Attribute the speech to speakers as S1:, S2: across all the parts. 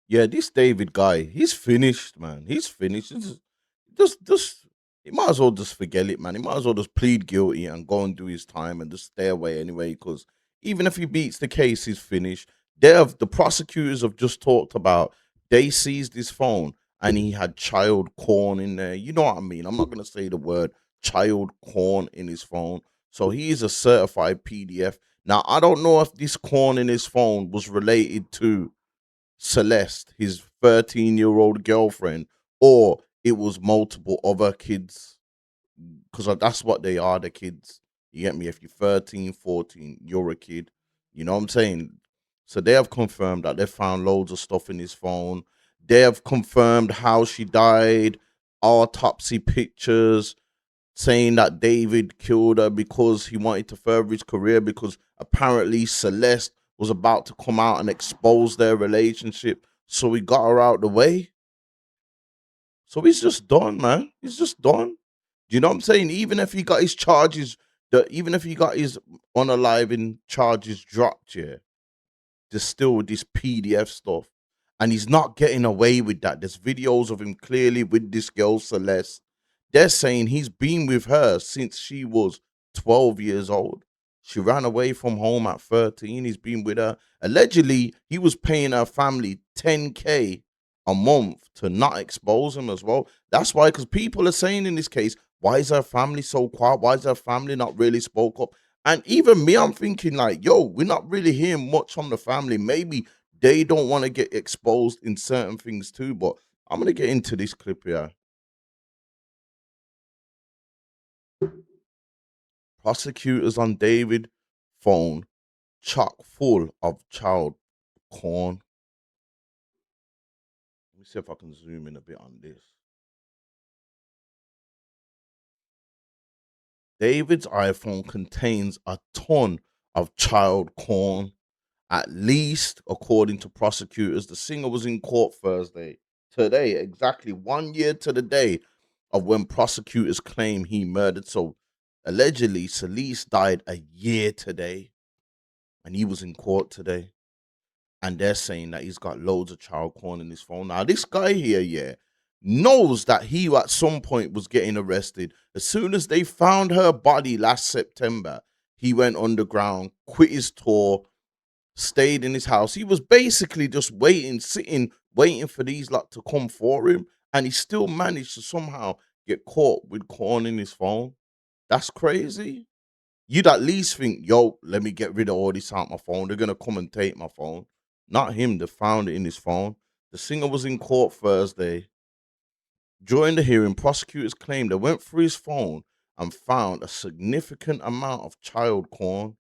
S1: Yeah, this David guy, he's finished, man. He's finished. Just, he might as well just forget it, man. He might as well just plead guilty and go and do his time and just stay away anyway. Because even if he beats the case, he's finished. The prosecutors have just talked about they seized his phone and he had child corn in there. You know what I mean? I'm not gonna say the word child corn in his phone. So he is a certified PDF. Now I don't know if this corn in his phone was related to Celeste, his 13-year-old girlfriend, or it was multiple other kids, because that's what they are, the kids. You get me? If you're 13, 14, you're a kid. You know what I'm saying? So they have confirmed that they found loads of stuff in his phone. They have confirmed how she died, autopsy pictures, saying that David killed her because he wanted to further his career because apparently Celeste was about to come out and expose their relationship. So he got her out the way. So he's just done, man. He's just done. Do you know what I'm saying? Even if he got his charges, even if he got his unaliving charges dropped, yeah, there's still this PDF stuff. And he's not getting away with that. There's videos of him clearly with this girl, Celeste. They're saying he's been with her since she was 12 years old. She ran away from home at 13. He's been with her. Allegedly, he was paying her family 10K a month to not expose him as well. That's why, because people are saying in this case, why is her family so quiet? Why is her family not really spoke up? And even me, I'm thinking like, yo, we're not really hearing much from the family. Maybe they don't want to get exposed in certain things too. But I'm gonna get into this clip here. Prosecutors on David phone chock full of child porn. Let me see if I can zoom in a bit on this. David's iPhone contains a ton of child porn. At least, according to prosecutors, the singer was in court Thursday. Today, exactly 1 year to the day of when prosecutors claim he murdered. So, allegedly, Celeste died a year today, and he was in court today. And they're saying that he's got loads of child porn in his phone. Now, this guy here, yeah, knows that he at some point was getting arrested. As soon as they found her body last September, he went underground, quit his tour, stayed in his house. He was basically just waiting, sitting, waiting for these lot to come for him, and he still managed to somehow get caught with corn in his phone. That's crazy. You'd at least think, yo, let me get rid of all this out my phone. They're gonna come and take my phone. Not him. They found it in his phone. The singer was in court Thursday. During the hearing, prosecutors claimed they went through his phone and found a significant amount of child porn.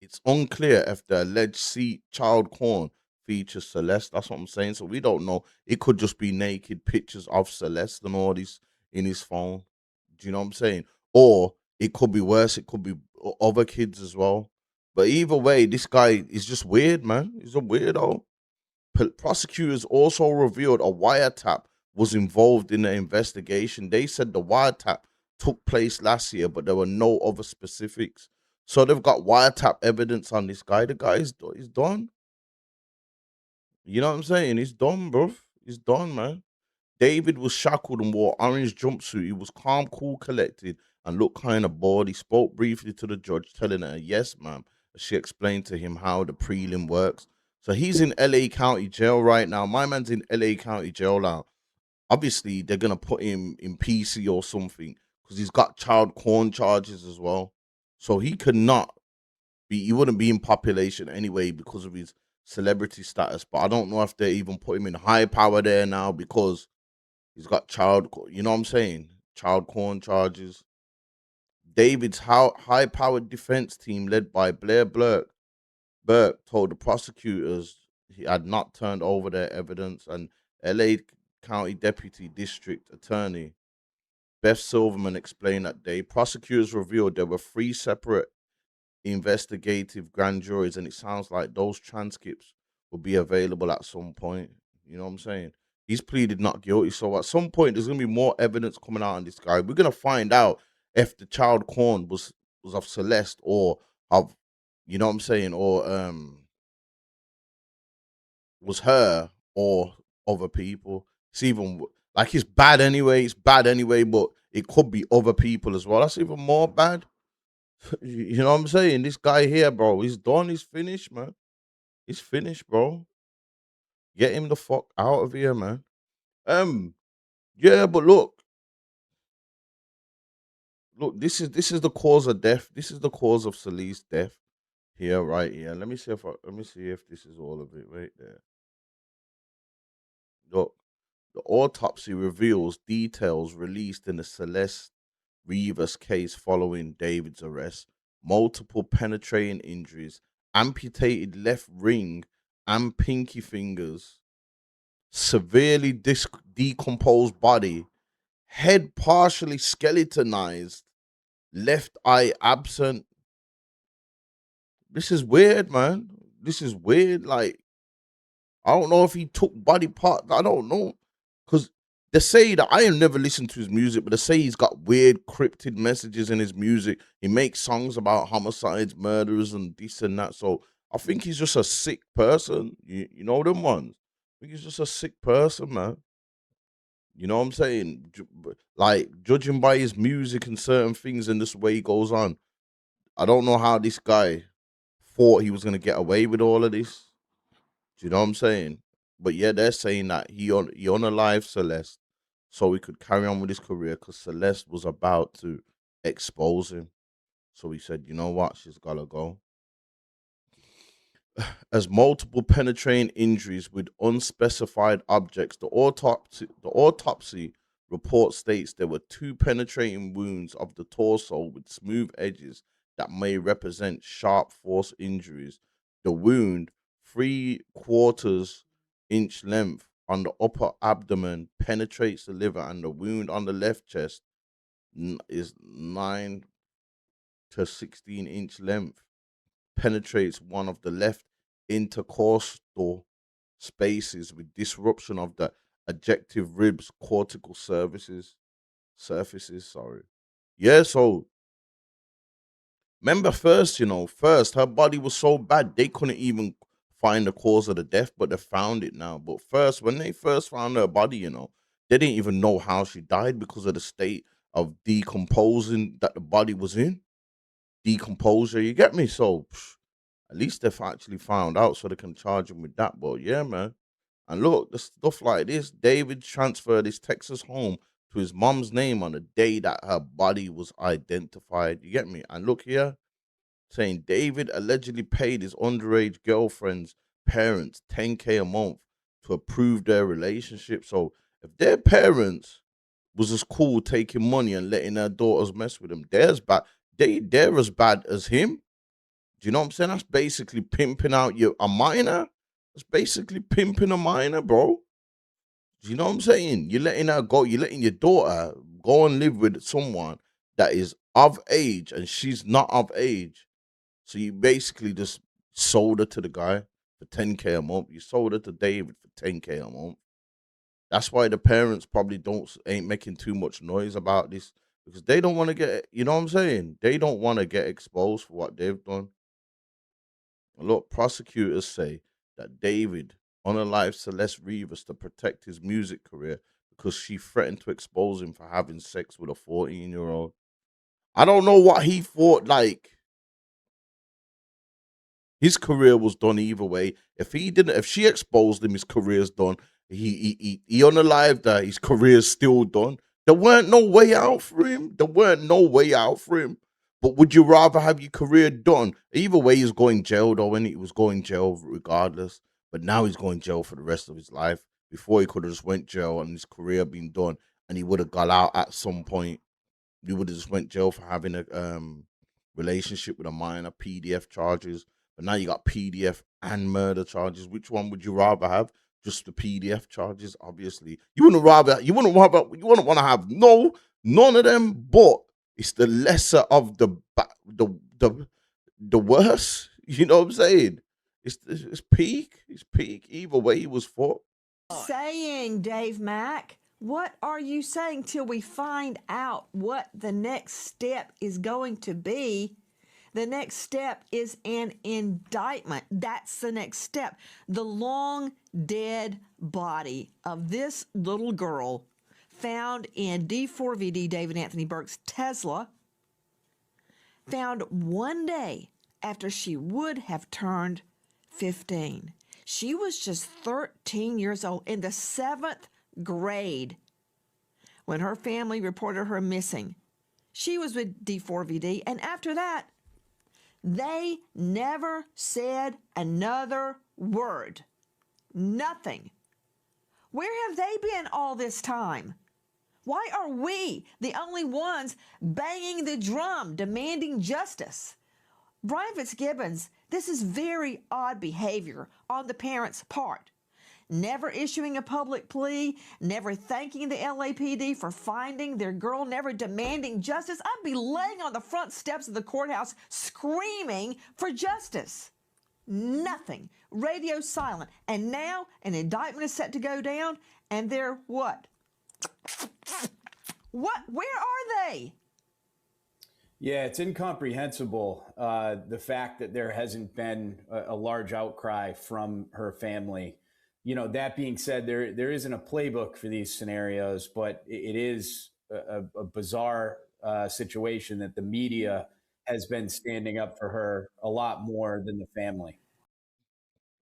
S1: It's unclear if the alleged child porn features Celeste. That's what I'm saying. So we don't know. It could just be naked pictures of Celeste and all this in his phone. Do you know what I'm saying? Or it could be worse. It could be other kids as well. But either way, this guy is just weird, man. He's a weirdo. Prosecutors also revealed a wiretap was involved in the investigation. They said the wiretap took place last year, but there were no other specifics. So they've got wiretap evidence on this guy. The guy is he's done. You know what I'm saying? He's done, bro. He's done, man. David was shackled and wore orange jumpsuit. He was calm, cool, collected, and looked kind of bored. He spoke briefly to the judge, telling her, "Yes, ma'am." She explained to him how the prelim works. So he's in LA County Jail right now. My man's in LA County Jail now. Obviously, they're gonna put him in PC or something because he's got child porn charges as well. So he could not be. He wouldn't be in population anyway because of his celebrity status. But I don't know if they even put him in high power there now because he's got you know what I'm saying? Child porn charges. David's high powered defense team, led by Burke, told the prosecutors he had not turned over their evidence, and LA County Deputy District Attorney Beth Silverman explained that day. Prosecutors revealed there were three separate investigative grand juries, and it sounds like those transcripts will be available at some point. You know what I'm saying? He's pleaded not guilty, so at some point there's gonna be more evidence coming out on this guy. We're gonna find out if the child corn was of Celeste or of, you know what I'm saying, or was her or other people. It's even like it's bad anyway. It's bad anyway, but it could be other people as well. That's even more bad. You know what I'm saying? This guy here, bro, he's done. He's finished, man. He's finished, bro. Get him the fuck out of here, man. Um, yeah, but look. This is the cause of death. This is the cause of Celeste's death here, right here. Let me see if this is all of it right there. Look, the autopsy reveals details released in the Celeste Rivas case following David's arrest. Multiple penetrating injuries, amputated left ring and pinky fingers, severely decomposed body, head partially skeletonized, left eye absent. This is weird, man. This is weird. Like, I don't know if he took body parts. I don't know. Because they say that I have never listened to his music, but they say he's got weird cryptid messages in his music. He makes songs about homicides, murders, and this and that. So I think he's just a sick person. You know them ones. I think he's just a sick person, man. You know what I'm saying? Like, judging by his music and certain things and this way he goes on, I don't know how this guy thought he was going to get away with all of this. Do you know what I'm saying? But yeah, they're saying that he unalived Celeste so he could carry on with his career because Celeste was about to expose him. So he said, you know what, she's gotta go. As multiple penetrating injuries with unspecified objects, the autopsy report states there were two penetrating wounds of the torso with smooth edges that may represent sharp force injuries. The wound, 3/4 inch length on the upper abdomen, penetrates the liver, and the wound on the left chest is 9 to 16 inch length, penetrates one of the left intercostal spaces with disruption of the adjective ribs cortical surfaces. Sorry. Yeah, so remember first, first her body was so bad they couldn't even find the cause of the death, but they found it now. But first, when they first found her body, they didn't even know how she died because of the state of decomposing that the body was in. Decomposure, you get me? So at least they've actually found out so they can charge him with that. But yeah, man. And look, the stuff like this, David transferred his Texas home to his mom's name on the day that her body was identified. You get me? And look here, saying David allegedly paid his underage girlfriend's parents 10K a month to approve their relationship. So if their parents was as cool taking money and letting their daughters mess with them, they're as bad as him. Do you know what I'm saying? That's basically pimping out a minor. That's basically pimping a minor, bro. Do you know what I'm saying? You're letting her go. You're letting your daughter go and live with someone that is of age and she's not of age. So you basically just sold her to the guy for 10K a month. You sold her to David for 10K a month. That's why the parents probably ain't making too much noise about this because they don't want to get. You know what I'm saying? They don't want to get exposed for what they've done. Look, prosecutors say that David unalived Celeste Rivas to protect his music career because she threatened to expose him for having sex with a 14-year-old. I don't know what he thought. Like, his career was done either way. If she exposed him, his career's done. He unalived her, his career's still done. There weren't no way out for him. There weren't no way out for him. But would you rather have your career done? Either way, he's going jail though, and he was going jail regardless. But now he's going jail for the rest of his life. Before he could have just went jail and his career been done, and he would have got out at some point. You would have just went jail for having a relationship with a minor, PDF charges. But now you got PDF and murder charges. Which one would you rather have? Just the PDF charges, obviously. You wouldn't want to have none of them, but it's the lesser of the worst. You know what I'm saying? It's peak. It's peak. Either way, he was fought.
S2: Saying, Dave Mack? What are you saying till we find out what the next step is going to be? The next step is an indictment. That's the next step. The long dead body of this little girl found in D4VD David Anthony Burke's Tesla, found one day after she would have turned 15. She was just 13 years old in the 7th grade when her family reported her missing. She was with D4VD, and after that, they never said another word. Nothing. Where have they been all this time? Why are we the only ones banging the drum, demanding justice? Brian Fitzgibbons, this is very odd behavior on the parents' part. Never issuing a public plea, never thanking the LAPD for finding their girl, never demanding justice. I'd be laying on the front steps of the courthouse screaming for justice. Nothing. Radio silent. And now an indictment is set to go down, and they're what? What? Where are they?
S3: Yeah, it's incomprehensible, the fact that there hasn't been a large outcry from her family. You know, that being said, there isn't a playbook for these scenarios, but it is a bizarre situation that the media has been standing up for her a lot more than the family.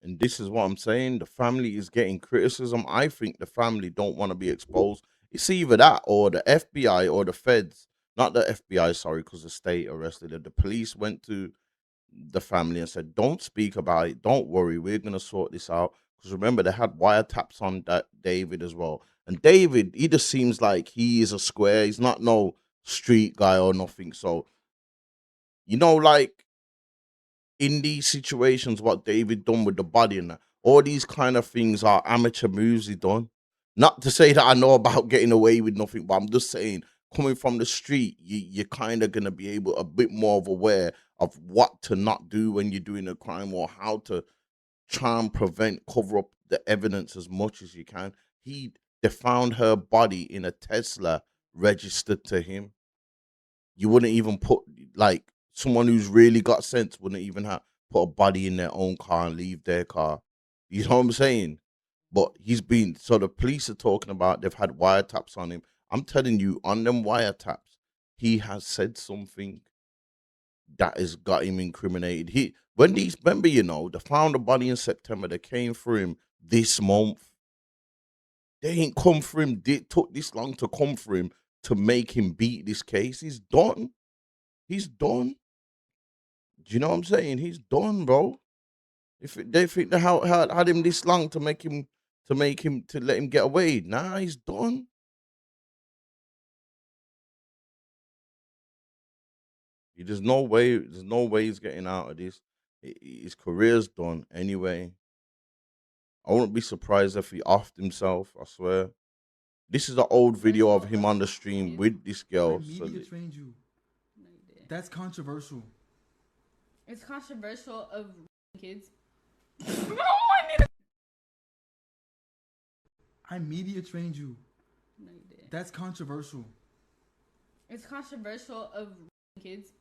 S1: And this is what I'm saying. The family is getting criticism. I think the family don't want to be exposed. It's either that or the FBI or the feds. Not the FBI, sorry, because the state arrested her. The police went to the family and said, "Don't speak about it. Don't worry. We're gonna sort this out." Because remember, they had wiretaps on that David as well. And David, he just seems like he is a square. He's not no street guy or nothing. So, like in these situations, what David done with the body and that, all these kind of things are amateur moves he done. Not to say that I know about getting away with nothing, but I'm just saying, coming from the street, you're kind of gonna be able a bit more of aware of what to not do when you're doing a crime or how to try and prevent, cover up the evidence as much as you can. They found her body in a Tesla registered to him. You wouldn't even put like someone who's really got sense wouldn't even have put a body in their own car and leave their car. You know what I'm saying? But he's been so the police are talking about they've had wiretaps on him. I'm telling you, on them wiretaps, he has said something that has got him incriminated. He when these remember, they found the body in September, they came for him this month. They ain't come for him. It took this long to come for him to make him beat this case. He's done. He's done. Do you know what I'm saying? He's done, bro. If they think they had him this long to let him get away, nah, he's done. There's no way. There's no way he's getting out of this. His career's done anyway. I wouldn't be surprised if he offed himself. I swear. This is an old video of him on the stream with this girl.
S4: Media trained you. That's controversial.
S5: It's controversial of kids.
S4: I media trained you.
S5: No, you didn't.
S4: That's controversial.
S5: It's controversial of kids.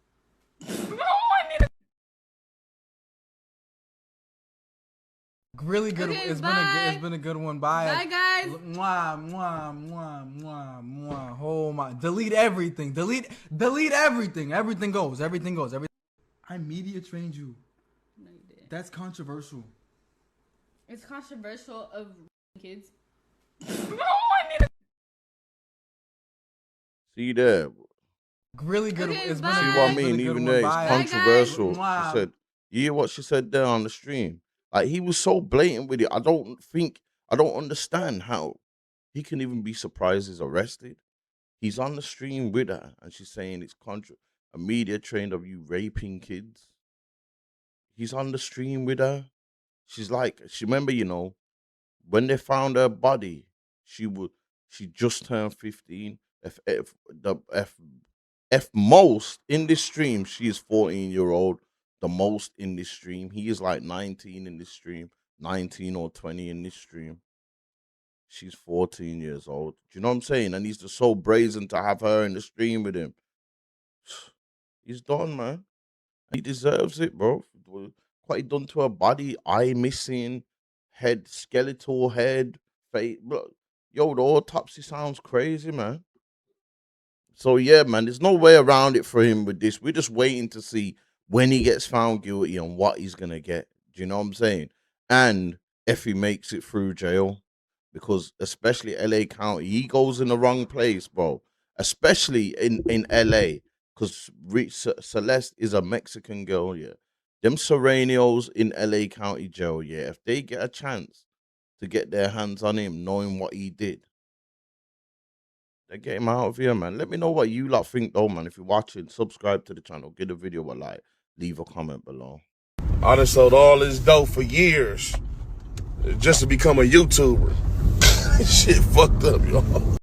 S4: Really good.
S5: Okay,
S4: It's
S5: bye.
S4: been a good one. Bye.
S5: Bye, guys.
S4: Mwah, mwah, mwah, mwah, mwah. Oh my! Delete everything. Delete everything. Everything goes. Everything goes. I media trained you.
S5: No, you didn't.
S4: That's controversial.
S5: It's controversial of kids.
S1: See there.
S4: Really good.
S5: Okay,
S4: It's
S5: bye.
S4: been a,
S1: See what I
S4: it's been a
S1: mean?
S4: good
S1: Even
S4: one.
S1: though it's
S4: Bye.
S1: controversial,
S4: Mwah.
S1: she said, you hear what she said there on the stream? Like, he was so blatant with it. I don't understand how he can even be surprised he's arrested. He's on the stream with her, and she's saying it's a media trained of you raping kids. He's on the stream with her. She's like, she remember, when they found her body, she just turned 15. If most in this stream, she is 14-year-old. The most in this stream, he is like 19 in this stream, 19 or 20 in this stream. She's 14 years old. Do you know what I'm saying? And he's just so brazen to have her in the stream with him. He's done, man. He deserves it, bro. What he done to her body, eye missing, head, skeletal head, face. Bro. Yo, the autopsy sounds crazy, man. So yeah, man, there's no way around it for him with this. We're just waiting to see when he gets found guilty and what he's gonna get. Do you know what I'm saying? And if he makes it through jail, because especially LA County, he goes in the wrong place, bro. Especially in LA, because Celeste is a Mexican girl, yeah. Them Serranios in LA County jail, yeah. If they get a chance to get their hands on him, knowing what he did, they get him out of here, man. Let me know what you lot think, though, man. If you're watching, subscribe to the channel, give the video a like, leave a comment below.
S6: I done sold all this dope for years just to become a YouTuber. Shit fucked up, y'all.